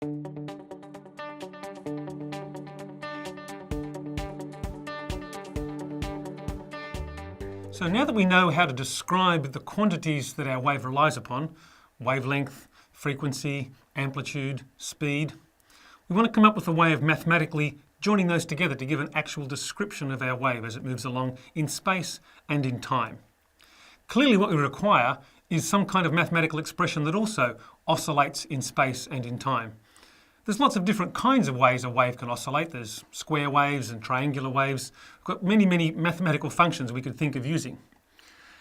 So now that we know how to describe the quantities that our wave relies upon, wavelength, frequency, amplitude, speed, we want to come up with a way of mathematically joining those together to give an actual description of our wave as it moves along in space and in time. Clearly what we require is some kind of mathematical expression that also oscillates in space and in time. There's lots of different kinds of ways a wave can oscillate. There's square waves and triangular waves. We've got many mathematical functions we could think of using.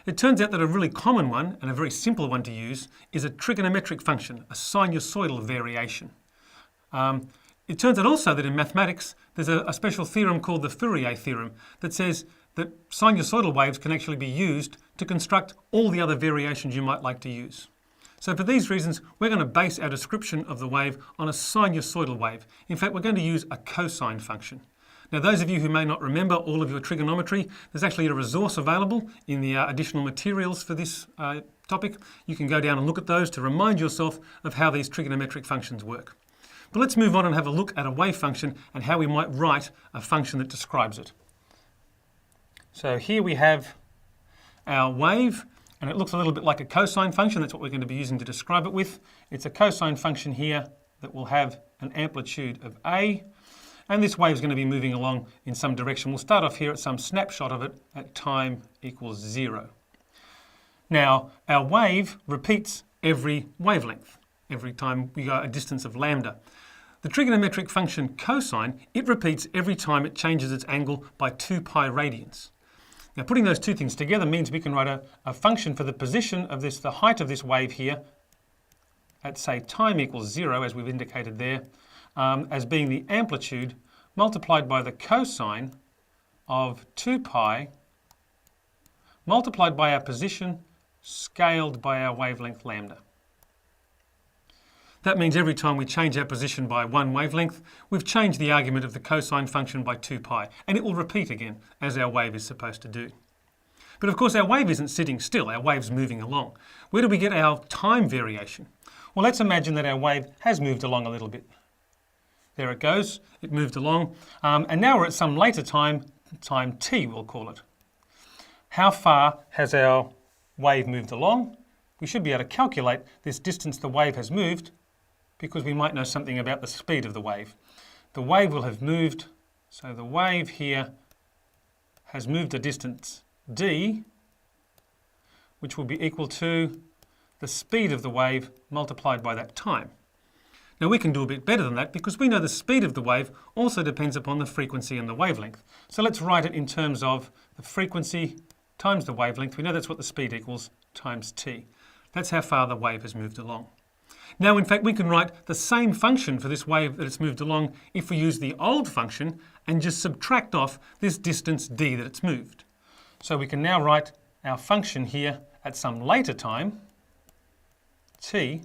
It turns out that a really common one, and a very simple one to use, is a trigonometric function, a sinusoidal variation. It turns out also that in mathematics there's a special theorem called the Fourier theorem that says that sinusoidal waves can actually be used to construct all the other variations you might like to use. So for these reasons, we're going to base our description of the wave on a sinusoidal wave. In fact, we're going to use a cosine function. Now, those of you who may not remember all of your trigonometry, there's actually a resource available in the additional materials for this topic. You can go down and look at those to remind yourself of how these trigonometric functions work. But let's move on and have a look at a wave function and how we might write a function that describes it. So here we have our wave, and it looks a little bit like a cosine function. That's what we're going to be using to describe it with. It's a cosine function here that will have an amplitude of A, and this wave is going to be moving along in some direction. We'll start off here at some snapshot of it at time equals 0. Now, our wave repeats every wavelength, every time we go a distance of lambda. The trigonometric function cosine, it repeats every time it changes its angle by 2 pi radians. Now, putting those two things together means we can write a function for the position of this, the height of this wave here, at say time equals 0, as we've indicated there, as being the amplitude multiplied by the cosine of 2 pi multiplied by our position scaled by our wavelength lambda. That means every time we change our position by 1 wavelength, we've changed the argument of the cosine function by 2 pi, and it will repeat again, as our wave is supposed to do. But of course, our wave isn't sitting still, our wave's moving along. Where do we get our time variation? Well, let's imagine that our wave has moved along a little bit. There it goes, it moved along, and now we're at some later time t, we'll call it. How far has our wave moved along? We should be able to calculate this distance the wave has moved, because we might know something about the speed of the wave. The wave will have moved, so the wave here has moved a distance d, which will be equal to the speed of the wave multiplied by that time. Now we can do a bit better than that because we know the speed of the wave also depends upon the frequency and the wavelength. So let's write it in terms of the frequency times the wavelength. We know that's what the speed equals times t. That's how far the wave has moved along. Now, in fact, we can write the same function for this wave that it's moved along if we use the old function and just subtract off this distance d that it's moved. So we can now write our function here at some later time, t,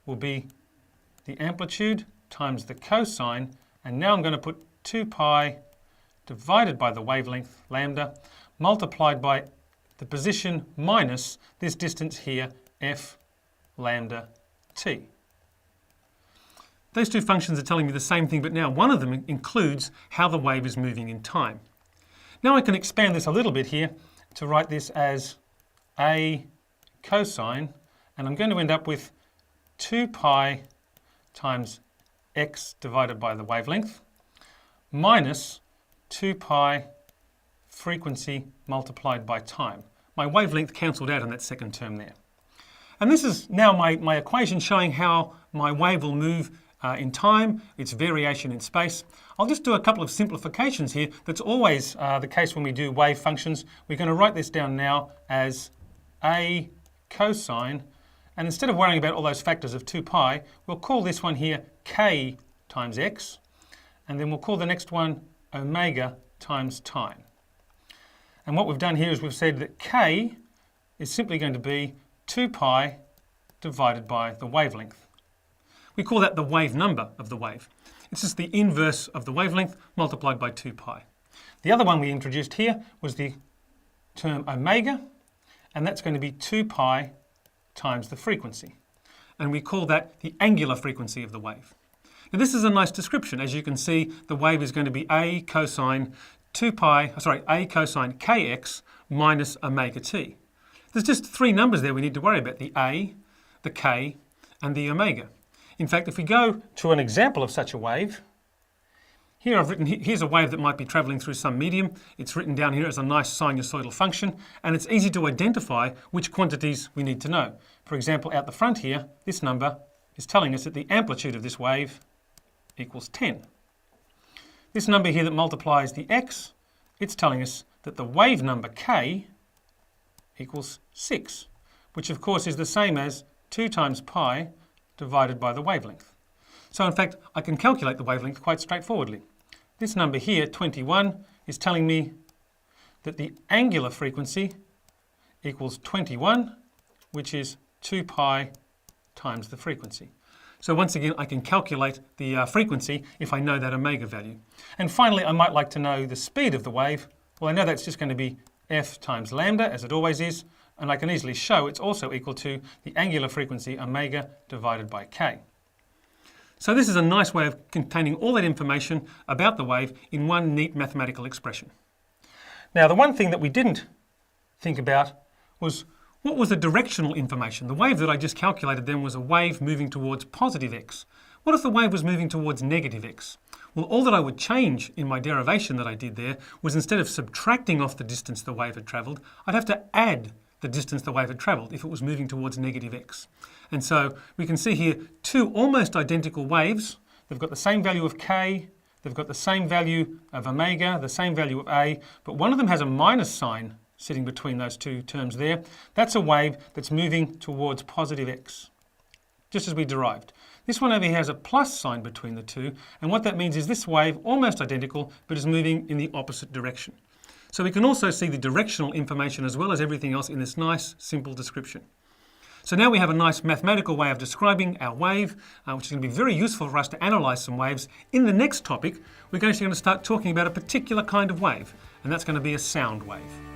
will be the amplitude times the cosine, and now I'm going to put 2 pi divided by the wavelength, lambda, multiplied by the position minus this distance here, f lambda t. Those two functions are telling me the same thing, but now one of them includes how the wave is moving in time. Now I can expand this a little bit here to write this as a cosine, and I'm going to end up with 2 pi times x divided by the wavelength minus 2 pi frequency multiplied by time. My wavelength cancelled out in that second term there. And this is now my equation showing how my wave will move in time, its variation in space. I'll just do a couple of simplifications here. That's always the case when we do wave functions. We're going to write this down now as a cosine, and instead of worrying about all those factors of 2 pi, we'll call this one here k times x, and then we'll call the next one omega times time. And what we've done here is we've said that k is simply going to be 2 pi divided by the wavelength. We call that the wave number of the wave. It's just the inverse of the wavelength multiplied by 2 pi. The other one we introduced here was the term omega, and that's going to be 2 pi times the frequency. and we call that the angular frequency of the wave. Now this is a nice description. As you can see, the wave is going to be a cosine kx minus omega t. There's just three numbers there we need to worry about, the a, the k, and the omega. In fact, if we go to an example of such a wave, here's a wave that might be travelling through some medium. It's written down here as a nice sinusoidal function, and it's easy to identify which quantities we need to know. For example, out the front here, this number is telling us that the amplitude of this wave equals 10. This number here that multiplies the x, it's telling us that the wave number k equals 6, which of course is the same as 2 times pi divided by the wavelength. So in fact, I can calculate the wavelength quite straightforwardly. This number here, 21, is telling me that the angular frequency equals 21, which is 2 pi times the frequency. So once again, I can calculate the frequency if I know that omega value. And finally, I might like to know the speed of the wave. Well, I know that's just going to be f times lambda, as it always is, and I can easily show it's also equal to the angular frequency omega divided by k. So this is a nice way of containing all that information about the wave in one neat mathematical expression. Now, the one thing that we didn't think about was what was the directional information? The wave that I just calculated then was a wave moving towards positive x. What if the wave was moving towards negative x? Well, all that I would change in my derivation that I did there was instead of subtracting off the distance the wave had travelled, I'd have to add the distance the wave had travelled if it was moving towards negative x. And so we can see here two almost identical waves. They've got the same value of k, they've got the same value of omega, the same value of a, but one of them has a minus sign sitting between those two terms there. That's a wave that's moving towards positive x, just as we derived. This one over here has a plus sign between the two, and what that means is this wave, almost identical, but is moving in the opposite direction. So we can also see the directional information as well as everything else in this nice, simple description. So now we have a nice mathematical way of describing our wave, which is going to be very useful for us to analyse some waves. In the next topic, we're going to start talking about a particular kind of wave, and that's going to be a sound wave.